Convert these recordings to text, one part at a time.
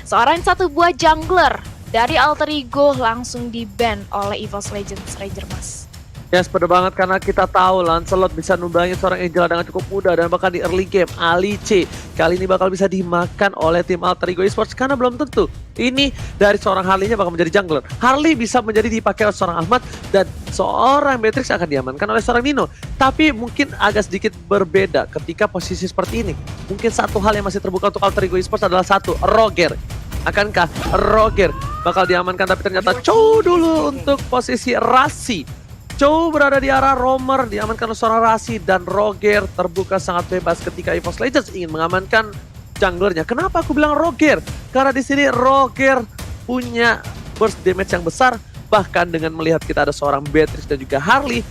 Seorang satu buah jungler dari Alter Ego langsung di-ban oleh EVOS Legends Ranger Mas. Yes, bener banget karena kita tahu Lancelot bisa numbangin seorang Angela dengan cukup mudah dan bahkan di early game Alice kali ini bakal bisa dimakan oleh tim Alter Ego Esports karena belum tentu ini dari seorang Harley-nya bakal menjadi jungler. Harley bisa menjadi dipakai oleh seorang Ahmad dan seorang Matrix akan diamankan oleh seorang Nino. Tapi mungkin agak sedikit berbeda ketika posisi seperti ini. Mungkin satu hal yang masih terbuka untuk Alter Ego Esports adalah satu, Roger. Akankah Roger bakal diamankan tapi ternyata Chow dulu untuk posisi Rasi. Chow berada di arah Romer, diamankan oleh seorang Rasi dan Roger terbuka sangat bebas ketika EVOS Legends ingin mengamankan junglernya. Kenapa aku bilang Roger? Karena di sini Roger punya burst damage yang besar, bahkan dengan melihat kita ada seorang Beatrix dan juga Harley,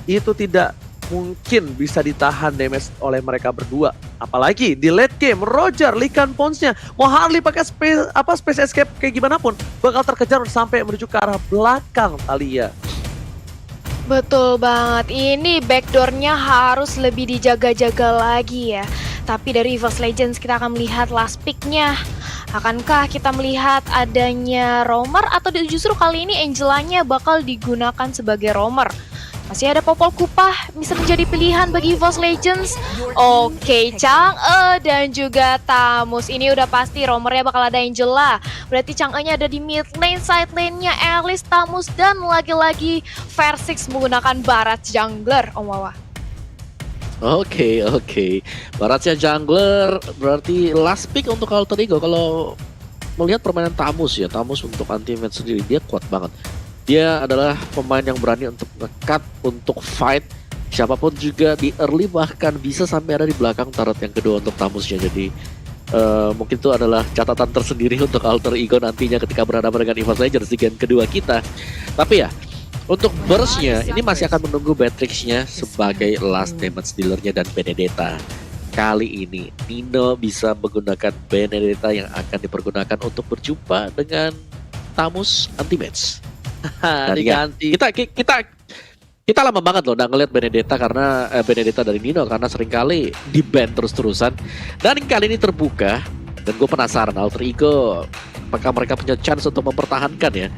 itu tidak mungkin bisa ditahan damage oleh mereka berdua. Apalagi di late game, Roger likan ponsnya, mau Harley pakai space escape kayak gimana pun, bakal terkejar sampai menuju ke arah belakang Thalia. Betul banget, ini backdoornya harus lebih dijaga-jaga lagi ya. Tapi dari EVOS Legends kita akan melihat last pick-nya. Akankah kita melihat adanya roamer atau justru kali ini Angelanya bakal digunakan sebagai roamer? Masih ada Popol Kupah, bisa menjadi pilihan bagi EVOS Legends. Oke, Chang'e dan juga Tamus. Ini udah pasti roamernya bakal ada Angela. Berarti Chang'e-nya ada di mid lane, side lane-nya Alice, Tamus, dan lagi-lagi Versix menggunakan Barat jungler, Om Wawa. Oke. Baratnya jungler berarti last pick untuk Alter Ego. Kalau melihat permainan Tamus ya, Tamus untuk anti-match sendiri dia kuat banget. Dia adalah pemain yang berani untuk nge-cut, untuk fight siapapun juga di early, bahkan bisa sampai ada di belakang turret yang kedua untuk Tamusnya. Jadi mungkin itu adalah catatan tersendiri untuk Alter Ego nantinya ketika berhadapan dengan EVOS Legends di game kedua kita. Tapi ya, untuk burstnya ini masih akan menunggu Beatrix-nya sebagai last damage dealer-nya dan Benedetta. Kali ini Nino bisa menggunakan Benedetta yang akan dipergunakan untuk berjumpa dengan Tamus anti-match. Diganti. Kita lama banget loh udah ngeliat Benedetta karena Benedetta dari Nino karena seringkali di-ban terus-terusan. Dan kali ini terbuka dan gue penasaran Alter Ego apakah mereka punya chance untuk mempertahankan ya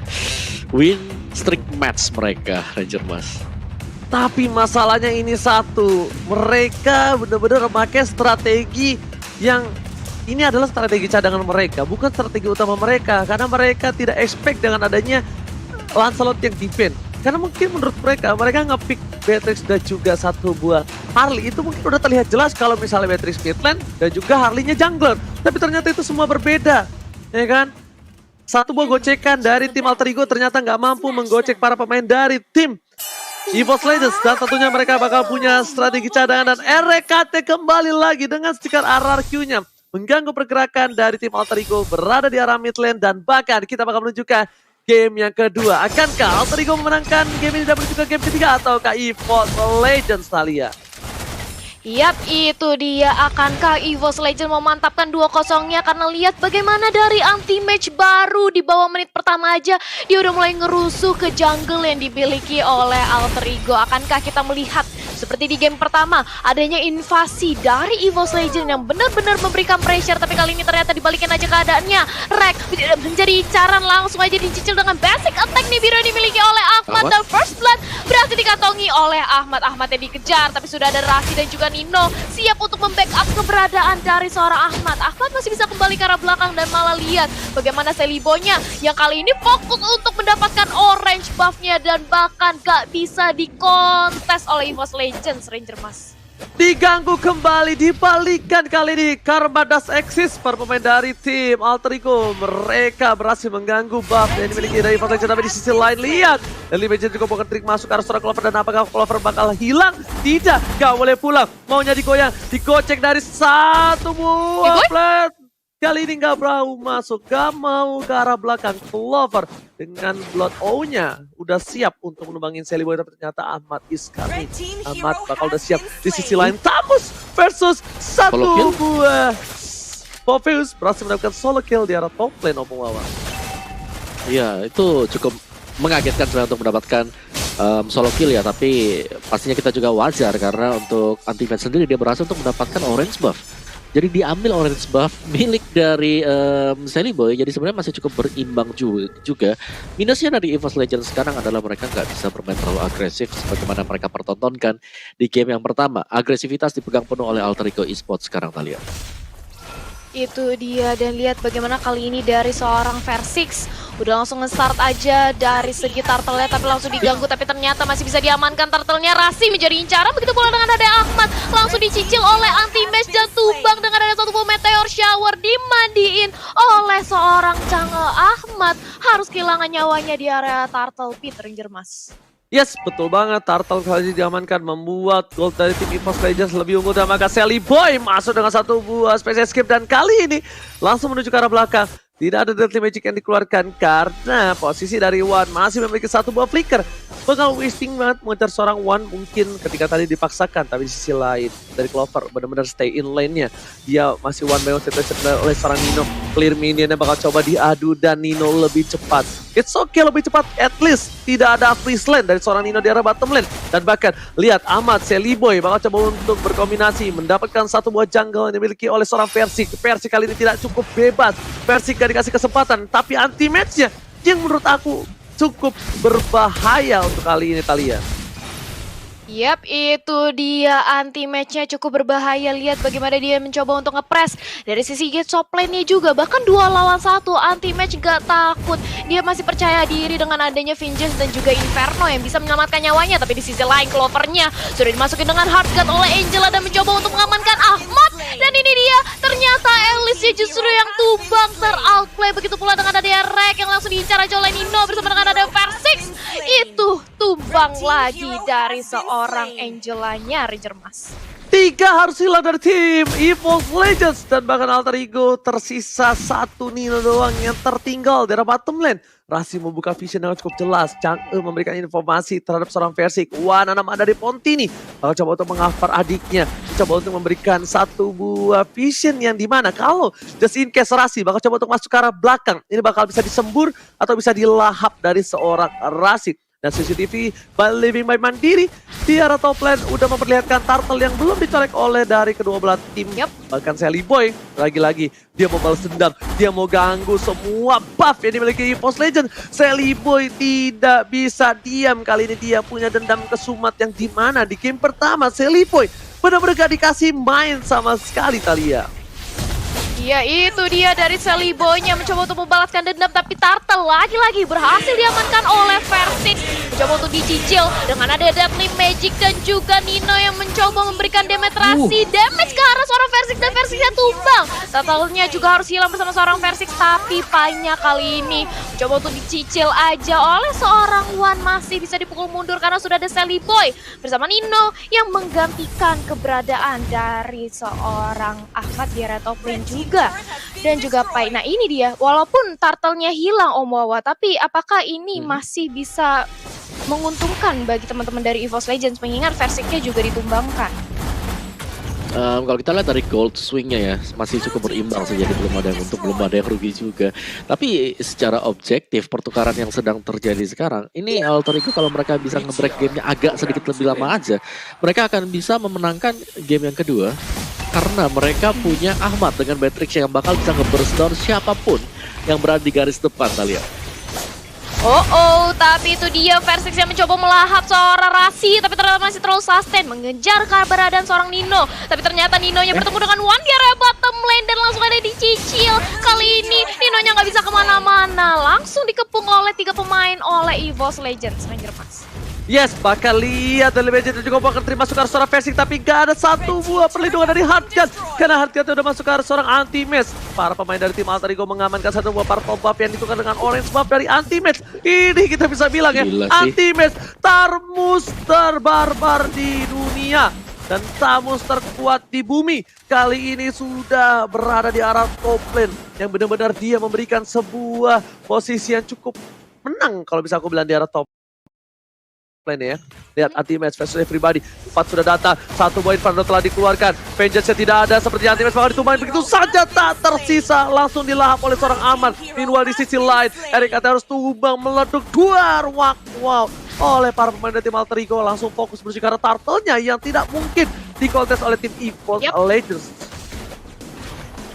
win streak match mereka, Ranger Mas. Tapi masalahnya ini satu, mereka benar-benar memakai strategi yang ini adalah strategi cadangan mereka, bukan strategi utama mereka, karena mereka tidak expect dengan adanya Lancelot yang di-ban. Karena mungkin menurut mereka nge-pick Beatrix dan juga satu buah Harley itu mungkin udah terlihat jelas kalau misalnya Beatrix mid lane dan juga Harley-nya jungler. Tapi ternyata itu semua berbeda, ya kan? Satu buah gocekan dari tim Alter Ego ternyata nggak mampu menggocek para pemain dari tim EVOS Legends. Dan tentunya mereka bakal punya strategi cadangan dan RKT kembali lagi dengan stiker RRQ-nya. Mengganggu pergerakan dari tim Alter Ego berada di arah mid lane dan bahkan kita bakal menunjukkan game yang kedua. Akankah Alter Ego memenangkan game ini dan menuju ke game ketiga ataukah EVOS Legends, Thalia? Yap, itu dia. Akankah EVOS Legends memantapkan 2-0-nya karena lihat bagaimana dari anti-match baru di bawah menit pertama aja dia udah mulai ngerusuh ke jungle yang dimiliki oleh Alter Ego. Akankah kita melihat seperti di game pertama adanya invasi dari EVOS Legends yang benar-benar memberikan pressure, tapi kali ini ternyata dibalikin aja keadaannya. Rek menjadi incaran, langsung aja dicicil dengan basic attack nih biru yang dimiliki oleh Ahmad dan first blood berhasil dikantongi oleh Ahmad. Ahmadnya dikejar tapi sudah ada Rasi dan juga Nino siap untuk membackup keberadaan dari seorang Ahmad. Ahmad masih bisa kembali ke arah belakang dan malah lihat bagaimana Celibonya yang kali ini fokus untuk mendapatkan orange buff-nya dan bahkan gak bisa dikontes oleh EVOS Legends, Ranger Mas. Diganggu kembali, dibalikan kali ini Karma Does Exist para pemain dari tim Alter Ego. Mereka berhasil mengganggu buff yang dimiliki dari EVOS Legends. Tapi di sisi lain lihat Early Legends juga bukan trik masuk ke arah seorang Clover. Dan apakah Clover bakal hilang? Tidak, gak boleh pulang. Maunya digoyang, digocek dari satu buah flat. Kali ini gak berau masuk, gak mau ke arah belakang. Clover dengan Blood O-nya udah siap untuk menumbangin Celiboy, tapi ternyata Ahmad is coming. Ahmad bakal udah siap. Di sisi lain Tamus versus satu buah Popheus berhasil mendapatkan solo kill di arah top lane Opung Wawa. Iya, itu cukup mengagetkan sebenarnya untuk mendapatkan solo kill ya, tapi pastinya kita juga wajar karena untuk anti-match sendiri dia berhasil untuk mendapatkan orange buff. Jadi diambil orange buff milik dari Sally Boy. Jadi sebenarnya masih cukup berimbang juga. Minusnya dari EVOS Legends sekarang adalah mereka nggak bisa bermain terlalu agresif sebagaimana mereka pertontonkan di game yang pertama. Agresivitas dipegang penuh oleh Alter Ego Esports sekarang, Talia. Itu dia, dan lihat bagaimana kali ini dari seorang Versix udah langsung nge-start aja dari segi turtle-nya, tapi langsung diganggu, tapi ternyata masih bisa diamankan turtle-nya. Rasi menjadi incaran, begitu pula dengan ada Ahmad langsung dicicil oleh anti-match dan tumbang dengan ada satu bom meteor shower dimandiin oleh seorang jungle. Ahmad harus kehilangan nyawanya di area turtle pit, Ranger Mas. Yes, betul banget. Turtle kali ini diamankan membuat gold dari tim EVOS Legends lebih unggul, dan maka Sally Boy masuk dengan satu buah space escape dan kali ini langsung menuju ke arah belakang. Tidak ada Deadly Magic yang dikeluarkan karena posisi dari Wan masih memiliki satu buah flicker. Bakal wasting banget mengejar seorang Wan mungkin ketika tadi dipaksakan, tapi di sisi lain dari Clover benar-benar stay in lane-nya. Dia masih one by one situation oleh seorang Nino. Clear minionnya bakal coba diadu dan Nino lebih cepat. It's okay, lebih cepat, at least tidak ada freeze lane dari seorang Nino di arah bottom lane. Dan bahkan lihat Ahmad, Sally Boy bakal coba untuk berkombinasi mendapatkan satu buah jungle yang dimiliki oleh seorang Versix. Versix kali ini tidak cukup bebas. Versix gak dikasih kesempatan, tapi anti-match-nya yang menurut aku cukup berbahaya untuk kali ini, Talia. Yap, itu dia anti-match-nya cukup berbahaya. Lihat bagaimana dia mencoba untuk nge-press dari sisi gate top lane-nya juga. Bahkan 2 lawan 1, anti-match gak takut. Dia masih percaya diri dengan adanya Vengeance dan juga Inferno yang bisa menyelamatkan nyawanya. Tapi di sisi lain Clover-nya sudah dimasukin dengan Hard Guard oleh Angela dan mencoba untuk mengamankan Ahmad. Dan ini dia, ternyata Alice-nya justru yang tumbang, ter-outplay. Begitu pula dengan ada Rek yang langsung diincar aja oleh Nino bersama dengan ada Versix. Itu tumbang lagi dari seorang Angelanya, Ranger Mas. 3 harus hilang dari tim EVOS Legends, dan bahkan Alter Ego tersisa satu Nino doang yang tertinggal dari bottom lane. Rasi membuka vision dengan cukup jelas. Chang'e memberikan informasi terhadap seorang Versix. Wan Anam ada di Pontini. Bakal coba untuk mengcover adiknya. Coba untuk memberikan satu buah vision yang dimana kalau just in case Rasi bakal coba untuk masuk ke arah belakang. Ini bakal bisa disembur atau bisa dilahap dari seorang Rasi. Dan CCTV by Living by Mandiri di arah top lane udah memperlihatkan turtle yang belum dicolek oleh dari kedua belah tim. Bahkan Sally Boy lagi-lagi dia mau balas dendam, dia mau ganggu semua buff yang dimiliki EVOS Legends. Sally Boy tidak bisa diam, kali ini dia punya dendam kesumat yang dimana di game pertama Sally Boy benar-benar gak dikasih main sama sekali, Talia. Ya, itu dia dari Sally Boy-nya mencoba untuk membalaskan dendam, tapi Turtle lagi-lagi berhasil diamankan oleh Versix. Mencoba untuk dicicil dengan ada Deadly Magic dan juga Nino yang mencoba memberikan damage ke arah seorang Versix dan Versixnya tumbang. Turtle-nya juga harus hilang bersama seorang Versix, tapi Pai-nya kali ini mencoba untuk dicicil aja oleh seorang Wan, masih bisa dipukul mundur karena sudah ada Sally Boy bersama Nino yang menggantikan keberadaan dari seorang Ahmad di area top lane juga. Dan juga Pai. Nah ini dia, walaupun turtle-nya hilang Om Wawa, tapi apakah ini masih bisa menguntungkan bagi teman-teman dari EVOS Legends mengingat Versix-nya juga ditumbangkan? Kalau kita lihat dari gold swing-nya ya masih cukup berimbang sih, jadi belum ada yang untung, belum ada yang rugi juga. Tapi secara objektif pertukaran yang sedang terjadi sekarang ini Alter Ego kalau mereka bisa nge-break gamenya agak sedikit lebih lama aja, mereka akan bisa memenangkan game yang kedua karena mereka punya Ahmad dengan Matrix yang bakal bisa nge-burst down siapapun yang berada di garis depan, Talia. Tapi itu dia Versix yang mencoba melahap seorang Rasi, tapi ternyata masih terlalu sustain mengejar keberadaan seorang Nino. Tapi ternyata Nino-nya bertemu dengan Wan di area bottom lane dan langsung ada dicicil. Kali ini Nino-nya nggak bisa kemana-mana, langsung dikepung oleh 3 pemain oleh EVOS Legends, Ranger Mas. Yes, bakal lihat dari Legend juga bakal terima masuk ke arah seorang Versix, tapi gak ada satu buah perlindungan dari Hard Guard karena Hard Guard udah masuk ke arah seorang anti-match. Para pemain dari tim Alter Ego mengamankan satu buah purple buff yang ditukar dengan orange buff dari anti-match. Ini kita bisa bilang ya, anti-match Tarmus terbarbar di dunia dan Tamus terkuat di bumi. Kali ini sudah berada di arah top lane yang benar-benar dia memberikan sebuah posisi yang cukup menang kalau bisa aku bilang di arah top lane ya. Lihat anti-match versus everybody. 4 sudah datang, 1 poin Inferno telah dikeluarkan. Vengeance tidak ada, seperti anti-match bakal ditumbangin begitu saja, tak tersisa, langsung dilahap oleh seorang Aman. Meanwhile di sisi lain, Eric harus tumbang meleduk duar. Wow, oleh para pemain dari tim Alter Ego langsung fokus menuju ke arah turtle-nya yang tidak mungkin dikontes oleh tim EVOS Legends.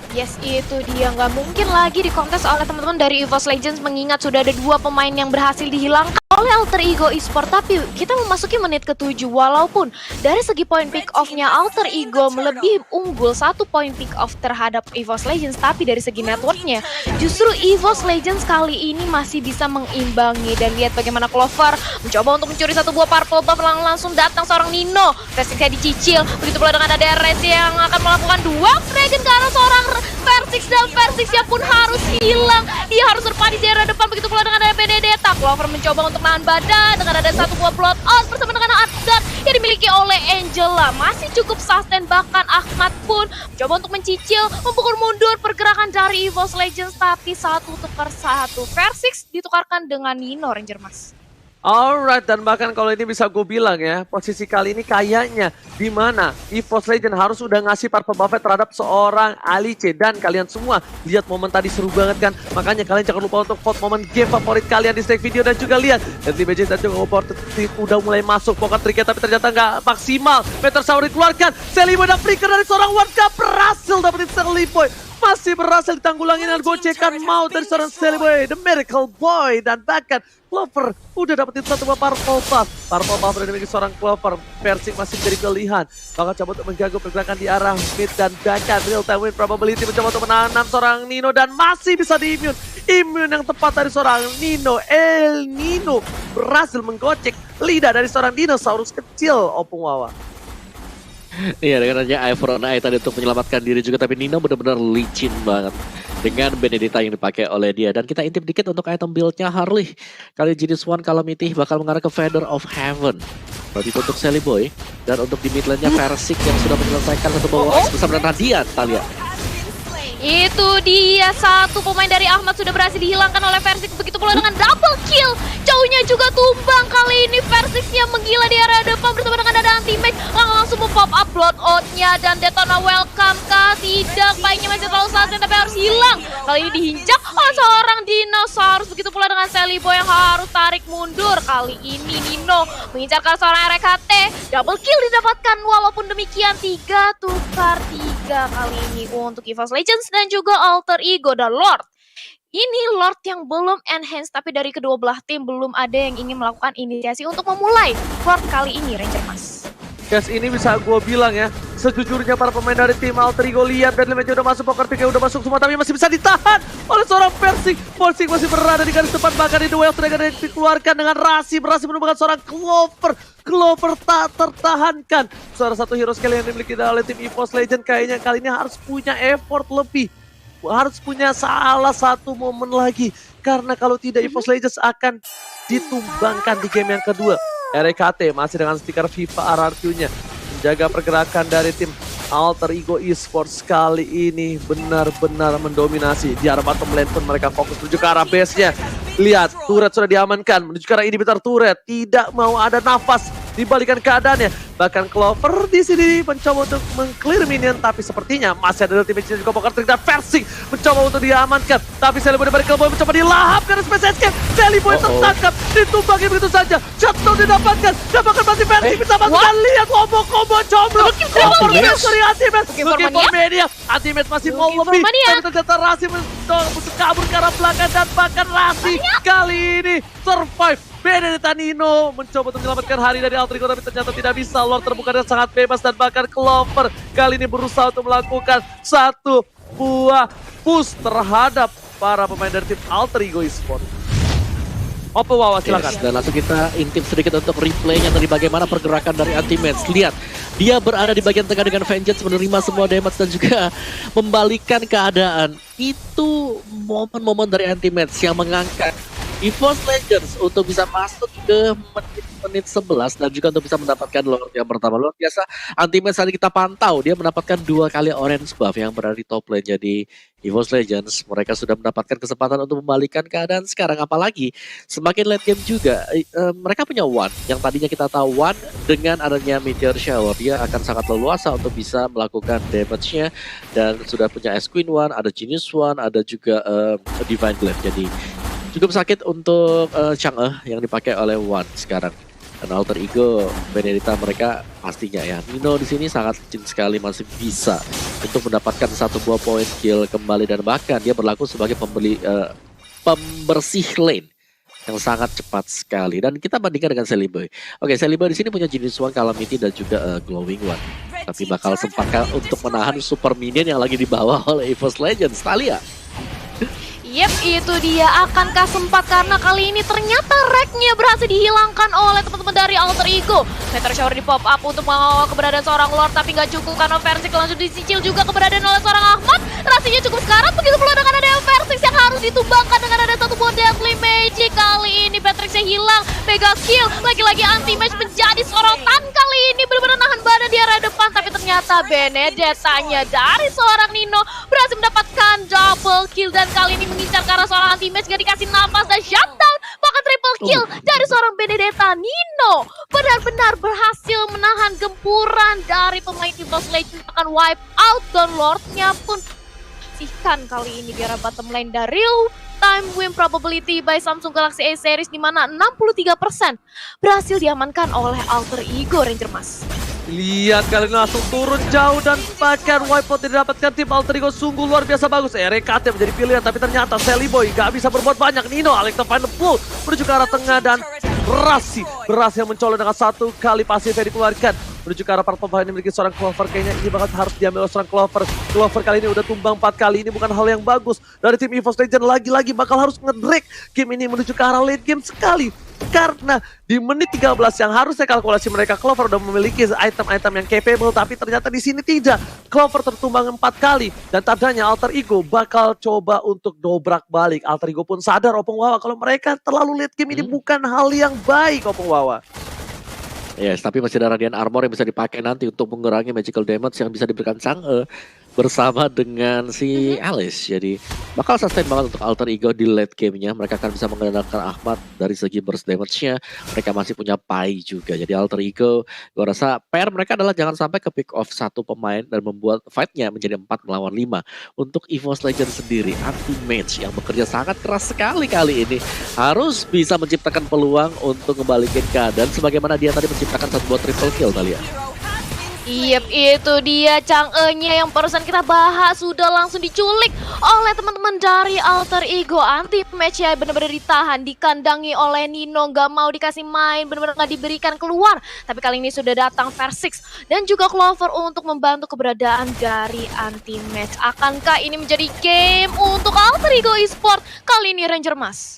Yes, itu dia. Nggak mungkin lagi dikontes oleh teman-teman dari EVOS Legends mengingat sudah ada 2 pemain yang berhasil dihilangkan oleh Alter Ego Esports. Tapi kita memasuki menit ke-7 walaupun dari segi poin pick off-nya Alter Ego lebih unggul 1 poin pick off terhadap EVOS Legends, tapi dari segi networknya justru EVOS Legends kali ini masih bisa mengimbangi. Dan lihat bagaimana Clover mencoba untuk mencuri satu buah purple buff, langsung datang seorang Nino. Versixnya dicicil, begitu pula dengan ada RS yang akan melakukan 2 dragon ke arah seorang Versix, dan Versixnya pun harus hilang. Dia harus terpani di area depan, begitu pula dengan ada Benedetta. Clover mencoba untuk nahan badan dengan ada satu buah blood out bersama dengan Adzar yang dimiliki oleh Angela. Masih cukup sustain, bahkan Ahmad pun mencoba untuk mencicil, memukul mundur pergerakan dari EVOS Legends, tapi 1-1. Versix ditukarkan dengan Nino, Ranger Mas. Alright, dan bahkan kalau ini bisa gue bilang ya, posisi kali ini kayaknya di mana EVOS Legend harus udah ngasih purple buff terhadap seorang Alice. Dan kalian semua lihat momen tadi seru banget kan, makanya kalian jangan lupa untuk vote momen game favorit kalian di stake video. Dan juga lihat Deadly Magic dan juga Opportunity udah mulai masuk poker triknya, tapi ternyata nggak maksimal. Meteor Shower dikeluarkan, Sally Boy dan flicker dari seorang warga berhasil dapetin Sally Boy. Masih berhasil ditanggulangi dengan gocekan maut dari seorang Sally Boy, The Miracle Boy. Dan bahkan Clover udah dapetin satu buah purple buff. Purple buff dari seorang Clover. Versix masih menjadi pilihan. Bakal coba untuk mengganggu pergerakan di arah mid, dan bahkan real time win probability mencoba untuk menahan seorang Nino, dan masih bisa di-immune. Immune yang tepat dari seorang Nino. El Nino berhasil menggocek lidah dari seorang dinosaurus kecil, Opung Wawa. Iya, dengan adanya Eye for an Eye tadi untuk menyelamatkan diri juga, tapi Nino benar-benar licin banget dengan Benedetta yang dipakai oleh dia. Dan kita intip dikit untuk item build-nya Harley. Kali jenis One Calamity bakal mengarah ke Feather of Heaven. Berarti untuk Sally Boy. Dan untuk di mid lane-nya Versix yang sudah menyelesaikan satu bawah bersama dengan Radiant, Talia. Itu dia, satu pemain dari Ahmad sudah berhasil dihilangkan oleh Versix, begitu pula dengan double kill. Jauhnya juga tumbang, kali ini Versixnya menggila di area depan bersama dengan ada anti-match. Langsung pop up blood out-nya, dan Detona welcome kah? Tidak, baiknya masih terlalu sustain tapi harus hilang. Kali ini dihinjak oleh seorang dinosaurus, begitu pula dengan Sally Boy yang harus tarik mundur. Kali ini Nino mengincarkan seorang RKT, double kill didapatkan. Walaupun demikian 3 tukar 3 kali ini untuk EVOS Legends dan juga Alter Ego dan Lord. Ini Lord yang belum enhance, tapi dari kedua belah tim belum ada yang ingin melakukan inisiasi untuk memulai Lord kali ini, Ranger Mas. Guys, ini bisa gue bilang ya, sejujurnya para pemain dari tim Alter Ego lihat dan Lemenya udah masuk, poker pick udah masuk semua, tapi masih bisa ditahan oleh seorang Versix. Versix masih berada di garis depan, bahkan di duel Dragon yang dikeluarkan dengan Rasi berhasil menemukan seorang Clover. Clover tak tertahankan. Salah satu hero skill yang dimiliki oleh tim EVOS Legend kayaknya kali ini harus punya effort lebih. Harus punya salah satu momen lagi. Karena kalau tidak EVOS Legends akan ditumbangkan di game yang kedua. RKT masih dengan stiker FIFA RRQ-nya. Menjaga pergerakan dari tim Alter Ego Esports kali ini benar-benar mendominasi. Di arah bottom lane pun mereka fokus menuju ke arah base-nya. Lihat, turret sudah diamankan. Menuju ke arah inhibitor turret. Tidak mau ada nafas dibalikan keadaannya. Bahkan Clover di sini mencoba untuk meng-clear minion, tapi sepertinya masih ada ultimate juga poker trick, dan Versix mencoba untuk diamankan. Tapi Sally Boy dari Miracle Boy mencoba dilahap karena Space Escape. Sally Boy tertangkap, ditumbangi begitu saja. Shutdown didapatkan, dan bahkan masih Versix bisa masukkan. Lihat combo combro. Sorry, Ultimate. Looking for Mania. Ultimate masih mau lebih, tapi ternyata Rasi mencoba untuk kabur ke arah belakang, dan bahkan Rasi kali ini survive. Benedetta Nino mencoba untuk menyelamatkan hari dari Alter Ego, tapi ternyata tidak bisa. Lord terbuka dengan sangat bebas, dan bahkan Clover kali ini berusaha untuk melakukan satu buah push terhadap para pemain dari tim Alter Ego Esports. Opo Wawa, silakan. Yes, dan langsung kita intip sedikit untuk replaynya dari bagaimana pergerakan dari Anti-Match. Lihat, dia berada di bagian tengah dengan Vengeance, menerima semua damage dan juga membalikan keadaan. Itu momen-momen dari Anti-Match yang mengangkat EVOS Legends untuk bisa masuk ke menit 11 dan juga untuk bisa mendapatkan Lord yang pertama. Luar biasa, Anti-Match tadi kita pantau, dia mendapatkan 2 kali orange buff yang berada di top lane. Jadi EVOS Legends mereka sudah mendapatkan kesempatan untuk membalikan keadaan sekarang. Apalagi semakin late game juga, mereka punya One yang tadinya kita tahu One dengan adanya Meteor Shower dia akan sangat leluasa untuk bisa melakukan damage-nya, dan sudah punya Ice Queen One, ada Genius One, ada juga Divine Glaive. Jadi cukup sakit untuk Chang'e yang dipakai oleh One sekarang. Dan Alter Ego Benedetta mereka pastinya ya. Nino di sini sangat licin sekali, masih bisa untuk mendapatkan satu buah poin kill kembali, dan bahkan dia berlaku sebagai pembersih lane yang sangat cepat sekali. Dan kita bandingkan dengan Celiboy. Oke, Celiboy di sini punya Genius One, Calamity, dan juga Glowing One. Tapi bakal sempatkah untuk menahan super minion yang lagi dibawa oleh EVOS Legends, Thalia? Yep, itu dia. Akankah sempat, karena kali ini ternyata reknya berhasil dihilangkan oleh teman-teman dari Alter Ego. Meteor Shower di pop up untuk mengawal keberadaan seorang Lord, tapi nggak cukup karena Versix langsung disicil juga keberadaan oleh seorang Ahmad. Rasanya cukup sekarat, begitu pula dengan ada Versix yang harus ditumbangkan dengan ada satu buah Deadly Magic. Kali ini Patricknya hilang, mega kill. Lagi-lagi anti-match menjadi sorotan kali ini, benar-benar nahan badan di area depan. Tapi ternyata Benedettanya dari seorang Nino berhasil mendapatkan double kill, dan kali ini mengincar karena seorang anti-match gak dikasih nafas dan shutdown, bahkan triple kill dari seorang Benedetta. Nino benar-benar berhasil menahan gempuran dari pemain EVOS Legends, akan wipe out, dan Lordnya pun sihkan kali ini di arah bottom lane. dari real time win probability by Samsung Galaxy A series, di mana 63% berhasil diamankan oleh Alter Ego Ranger Mas. Lihat kali ini langsung turun jauh, dan bahkan wipeout yang didapatkan tim Alter Ego sungguh luar biasa bagus. RKT menjadi pilihan, tapi ternyata Celiboy gak bisa berbuat banyak. Nino, Alex Final Pull menuju ke arah tengah, dan Rasi berhasil mencolok dengan satu kali pasif yang dikeluarkan menuju ke arah part pemain yang memiliki seorang Clover. Kayaknya ini bakal harus diambil oleh seorang Clover. Clover kali ini udah tumbang 4 kali, ini bukan hal yang bagus dari tim EVOS Legends. Lagi-lagi bakal harus nge-drag game ini menuju ke arah late game sekali. Karena di menit 13 yang harusnya kalkulasi mereka, Clover udah memiliki item-item yang capable, tapi ternyata di sini tidak. Clover tertumbang 4 kali, dan tandanya Alter Ego bakal coba untuk dobrak balik. Alter Ego pun sadar, Opung Wawa, kalau mereka terlalu late game ini bukan hal yang baik, Opung Wawa. Yes, tapi masih ada Radiant Armor yang bisa dipakai nanti untuk mengurangi magical damage yang bisa diberikan Chang'e bersama dengan si Alice. Jadi bakal sustain banget untuk Alter Ego di late game-nya. Mereka akan bisa mengandalkan Ahmad dari segi burst damage-nya. Mereka masih punya Pai juga. Jadi Alter Ego, gue rasa PR mereka adalah jangan sampai ke pick off satu pemain dan membuat fight-nya menjadi 4 melawan 5. Untuk EVOS Legends sendiri, anti-match yang bekerja sangat keras sekali kali ini harus bisa menciptakan peluang untuk kembalikan keadaan sebagaimana dia tadi menciptakan satu buah triple kill, Thalia. Yep, itu dia Chang'e-nya yang barusan kita bahas sudah langsung diculik oleh teman-teman dari Alter Ego. Anti-match ya benar-benar ditahan, dikandangi oleh Nino, gak mau dikasih main, benar-benar gak diberikan keluar. Tapi kali ini sudah datang Versix dan juga Clover untuk membantu keberadaan dari anti-match. Akankah ini menjadi game untuk Alter Ego Esports kali ini, Ranger Mas?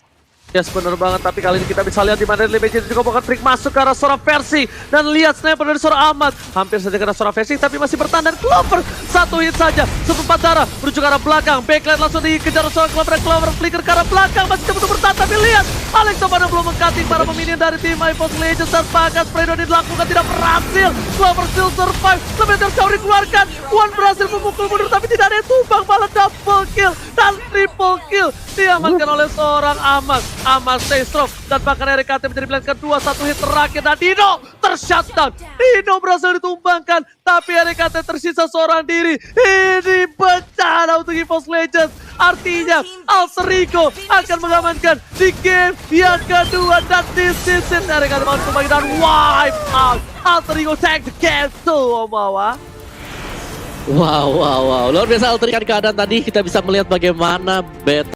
Yes, bener banget, tapi kali ini kita bisa lihat di mana Deadly Magic juga bukan trik masuk ke arah seorang Versi. Dan lihat sniper dari seorang Ahmad, hampir saja kena seorang Versi, tapi masih bertahan. Dan Clover, satu hit saja, seperempat darah, menuju ke arah belakang. Backline langsung dikejar seorang Clover, dan Clover flicker ke arah belakang, masih coba untuk bertahan. Tapi lihat, Alex Tobano belum meng-cutting para peminion dari tim EVOS Legends, dan bahkan Spredo dilakukan tidak berhasil. Clover still survive, Meteor Shower dikeluarkan. One berhasil memukul mundur, tapi tidak ada yang tumbang, malah double kill dan triple kill diamankan oleh seorang Ahmad. Ahmad stay strong, dan bahkan RKT menjadi pilihan kedua, satu hit terakhir, dan Dino tershutdown. Dino berhasil ditumbangkan, tapi RKT tersisa seorang diri. Ini bencana untuk EVOS Legends. Artinya Alter Ego akan mengamankan di game yang kedua, dan this is it. RKT mau kembali dan wipe out. Alter Ego take the game tuh, Omawa. Wow, luar biasa Alter Ego keadaan tadi. Kita bisa melihat bagaimana beta